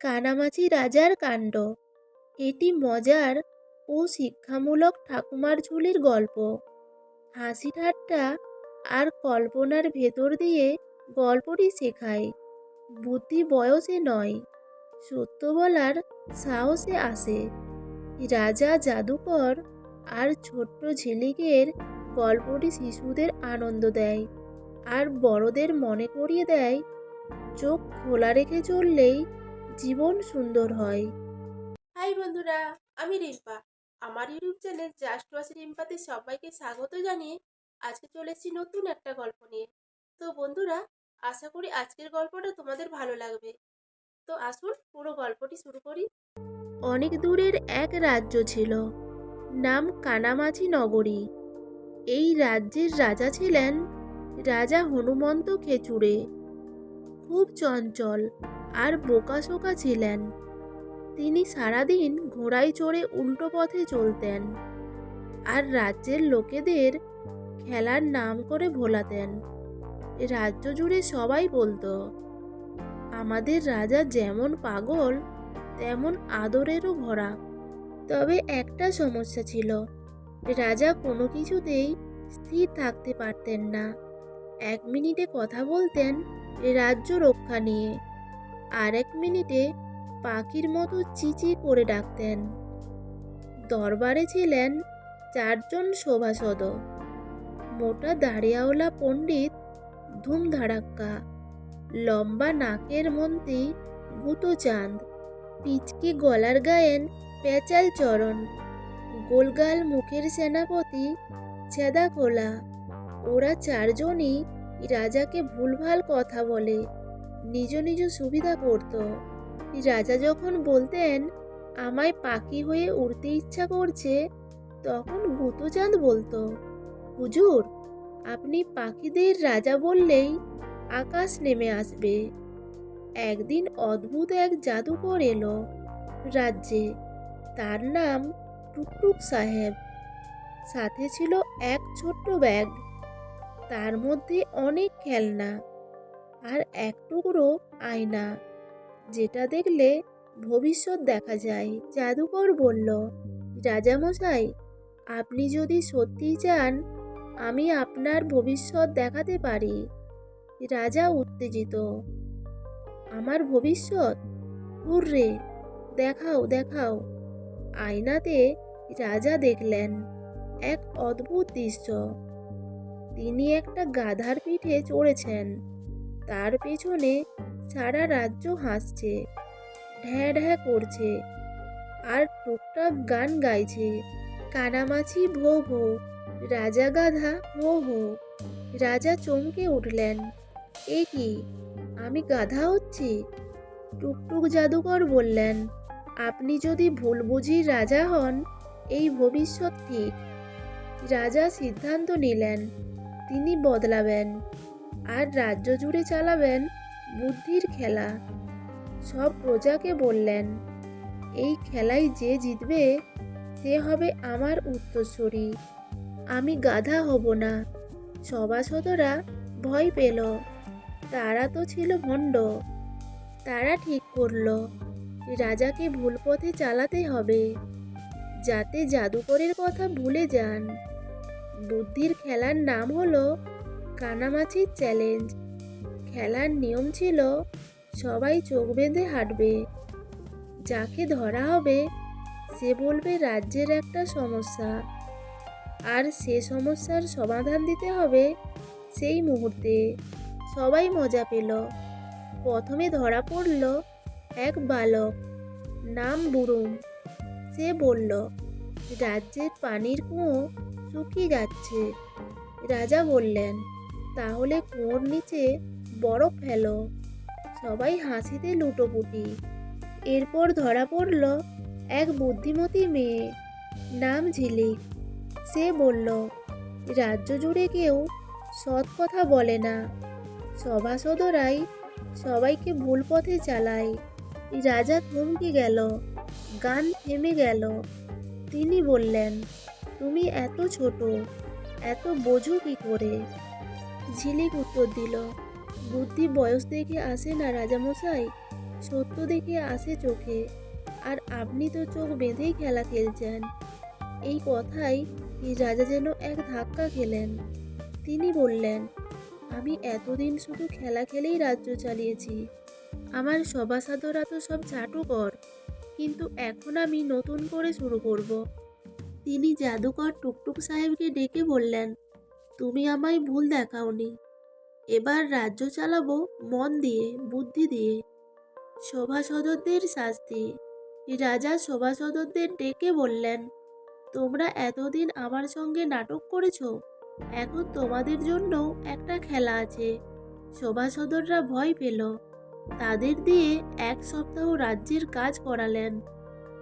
কানামাছি রাজার কাণ্ড। এটি মজার ও শিক্ষামূলক ঠাকুমার ঝুলির গল্প। হাসি ঠাট্টা আর কল্পনার ভেতর দিয়ে গল্পটি শেখায় বুদ্ধি বয়সে নয়, সত্য বলার সাহসে আসে। রাজা, জাদুকর আর ছোট্ট ঝিলিকের গল্পটি শিশুদের আনন্দ দেয় আর বড়দের মনে করিয়ে দেয় চোখ খোলা রেখে চললেই জীবন সুন্দর হয়। হাই বন্ধুরা, আমি রিম্পা। আমার ইউটিউব চ্যানেল জাস্ট ওয়াচ রিম্পাতে সবাইকে স্বাগত জানিয়ে আজকে চলে এসেছি নতুন একটা গল্প নিয়ে। তো বন্ধুরা, আশা করি আজকের গল্পটা তোমাদের ভালো লাগবে। তো আসুন পুরো গল্পটি শুরু করি। অনেক দূরের এক রাজ্য ছিল, নাম কানামাছি নগরী। এই রাজ্যের রাজা ছিলেন রাজা হনুমন্ত খেচুড়ে। খুব চঞ্চল আর বোকাশোকা ছিলেন। তিনি সারাদিন ঘোড়ায় চড়ে উল্টো পথে চলতেন আর রাজ্যের লোকেদের খেলার নাম করে ভোলাতেন। রাজ্য জুড়ে সবাই বলতো, আমাদের রাজা যেমন পাগল তেমন আদরেরও ভরা। তবে একটা সমস্যা ছিল, রাজা কোনো কিছুতেই স্থির থাকতে পারতেন না। 1 মিনিটে কথা বলতেন রাজ্য রক্ষা নিয়ে, আর 1 মিনিটে পাখির মতো চিচি করে ডাকতেন। দরবারে ছিলেন 4 জন সভাসদ। মোটা দাড়িয়াওয়ালা পণ্ডিত ধুমধাড়াক্কা, লম্বা নাকের মন্ত্রী গুতোচাঁদ, পিচকে গলার গায়েন পেঁচাল চরণ, গোলগাল মুখের সেনাপতি ছেদা খোলা। ওরা 4জনই রাজাকে ভুলভাল কথা বলে নিজ নিজ সুবিধা করত। রাজা যখন বলতেন, আমায় পাখি হয়ে উড়তে ইচ্ছা করছে, তখন গুতোচাঁদ বলতো, হুজুর, আপনি পাখিদের রাজা বললেই আকাশ নেমে আসবে। একদিন অদ্ভুত এক জাদুকর এলো রাজ্যে। তার নাম টুকটুক সাহেব। সাথে ছিল এক ছোট্ট ব্যাগ, তার মধ্যে অনেক খেলনা আর এক টুকরো আয়না, যেটা দেখলে ভবিষ্যৎ দেখা যায়। জাদুকর বলল, রাজামশাই, আপনি যদি সত্যিই চান, আমি আপনার ভবিষ্যৎ দেখাতে পারি। রাজা উত্তেজিত, আমার ভবিষ্যৎ? হুররে, দেখাও দেখাও। আয়নাতে রাজা দেখলেন এক অদ্ভুত দৃশ্য। তিনি একটা গাধার পিঠে চড়েছেন, তার পেছনে সারা রাজ্য হাসছে, ঢ্যাঁ ঢ্যাঁ করছে আর টুকটাক গান গাইছে। কানামাছি ভো ভো, রাজা গাধা হো হো। রাজা চমকে উঠলেন, এ কি, আমি গাধা হচ্ছি? টুকটুক জাদুকর বললেন, আপনি যদি ভুল বুঝি রাজা হন, এই ভবিষ্যৎ ঠিক। রাজা সিদ্ধান্ত নিলেন, তিনি বদলাবেন আর রাজ্য জুড়ে চালাবেন বুদ্ধির খেলা। সব প্রজাকে বললেন, এই খেলায় যে জিতবে সে হবে আমার উত্তরসূরি, আমি গাধা হব না। সভাসদরা ভয় পেল, তারা তো ছিল ভণ্ড। তারা ঠিক করলো, রাজাকে ভুল পথে চালাতে হবে, যাতে জাদুকরের কথা ভুলে যান। বুদ্ধির খেলার নাম হলো কানামাছির চ্যালেঞ্জ। খেলার নিয়ম ছিল, সবাই চোখ বেঁধে হাঁটবে। যাকে ধরা হবে সে বলবে রাজ্যের একটা সমস্যা, আর সে সমস্যার সমাধান দিতে হবে সেই মুহূর্তে। সবাই মজা পেল। প্রথমে ধরা পড়ল এক বালক, নাম বুড়ুম। সে বলল, রাজ্যের পানির কুয়ো শুকিয়ে যাচ্ছে। রাজা বললেন, তাহলে কুয়োর নিচে বরফ ফেলো। সবাই হাসিতে লুটোপুটি। এরপর ধরা পড়ল এক বুদ্ধিমতী মেয়ে, নাম ঝিলিক। সে বলল, রাজ্য জুড়ে কেউ সৎ কথা বলে না, সভাসদরাই সবাইকে ভুল পথে চালায়। রাজা থমকে গেল, গান থেমে গেল। তিনি বললেন, তুমি এত ছোট, এত বোঝো কি করে? ঝিলিক উত্তর দিল, বুদ্ধি বয়স দেখে আসে না রাজামশাই, সত্য দেখে আসে চোখে, আর আপনি তো চোখ বেঁধেই খেলা খেলছেন। এই কথায় রাজা যেন এক ধাক্কা খেলেন। তিনি বললেন, আমি এতদিন শুধু খেলা খেলেই রাজ্য চালিয়েছি। আমার সভাসদেরা তো সব চাটুকর, কিন্তু এখন আমি নতুন করে শুরু করব। তিনি জাদুকর টুকটুক সাহেবকে ডেকে বললেন, তুমি আমায় ভুল দেখাওনি। এবার রাজ্য চালাবো মন দিয়ে, বুদ্ধি দিয়ে। সভাসদদের শাস্তি। রাজা সভাসদদের ডেকে বললেন, তোমরা এতদিন আমার সঙ্গে নাটক করেছো, এখন তোমাদের জন্য একটা খেলা আছে। সভাসদরা ভয় পেল। তাদের দিয়ে 1 সপ্তাহ রাজ্যের কাজ করালেন,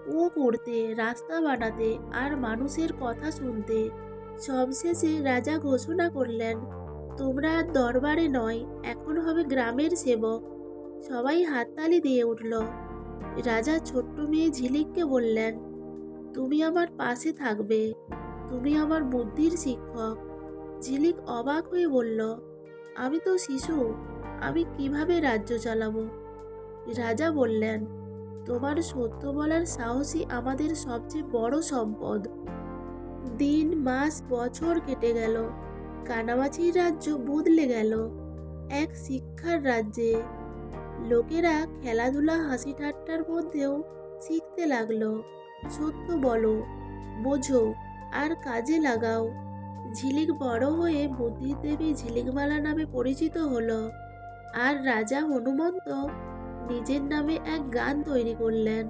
কুয়ো করতে, রাস্তা বানাতে আর মানুষের কথা শুনতে। সবশেষে রাজা ঘোষণা করলেন, তোমরা আর দরবারে নয়, এখন হবে গ্রামের সেবক। সবাই হাততালি দিয়ে উঠল। রাজা ছোট্ট মেয়ে ঝিলিককে বললেন, তুমি আমার পাশে থাকবে, তুমি আমার বুদ্ধির শিক্ষক। ঝিলিক অবাক হয়ে বলল, আমি তো শিশু, আমি কিভাবে রাজ্য চালাবো? রাজা বললেন, তোমার সত্য বলার সাহসই আমাদের সবচেয়ে বড় সম্পদ। দিন, মাস, বছর কেটে গেল। কানামাছির রাজ্য বদলে গেল এক শিক্ষার রাজ্যে। লোকেরা খেলাধুলা, হাসি ঠাট্টার মধ্যেও শিখতে লাগলো, সত্য বলো, বোঝো আর কাজে লাগাও। ঝিলিক বড় হয়ে বুদ্ধির দেবী ঝিলিকমালা নামে পরিচিত হলো। আর রাজা হনুমন্ত নিজের নামে এক গান তৈরি করলেন,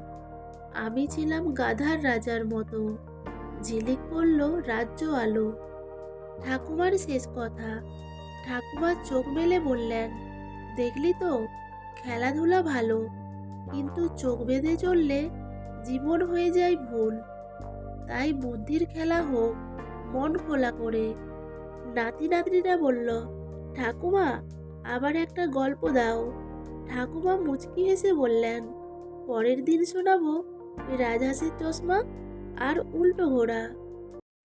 আমি ছিলাম গাধার রাজার মতো, ঝিলিক পড়ল রাজ্য আলো। ঠাকুমার শেষ কথা। ঠাকুমা চোখ মেলে বললেন, দেখলি তো, খেলাধুলা ভালো, কিন্তু চোখ বেঁধে চললে জীবন হয়ে যায় ভুল। তাই বুদ্ধির খেলা হোক, মন খোলা করে। নাতি নাতনিরা বলল, ঠাকুমা আবার একটা গল্প দাও। ঠাকুমা মুচকি হেসে বললেন, পরের দিন শোনাবো রাজহাঁসের চশমা আর উল্টো ঘোড়া।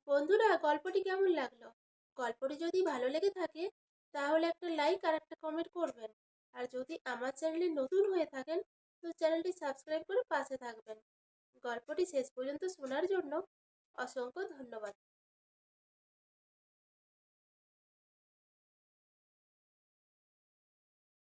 বন্ধুরা, গল্পটি কেমন লাগলো? গল্পটি যদি ভালো লেগে থাকে তাহলে একটা লাইক আর একটা কমেন্ট করবেন। আর যদি আমার চ্যানেলে নতুন হয়ে থাকেন তো চ্যানেলটি সাবস্ক্রাইব করে পাশে থাকবেন। গল্পটি শেষ পর্যন্ত শোনার জন্য অসংখ্য ধন্যবাদ।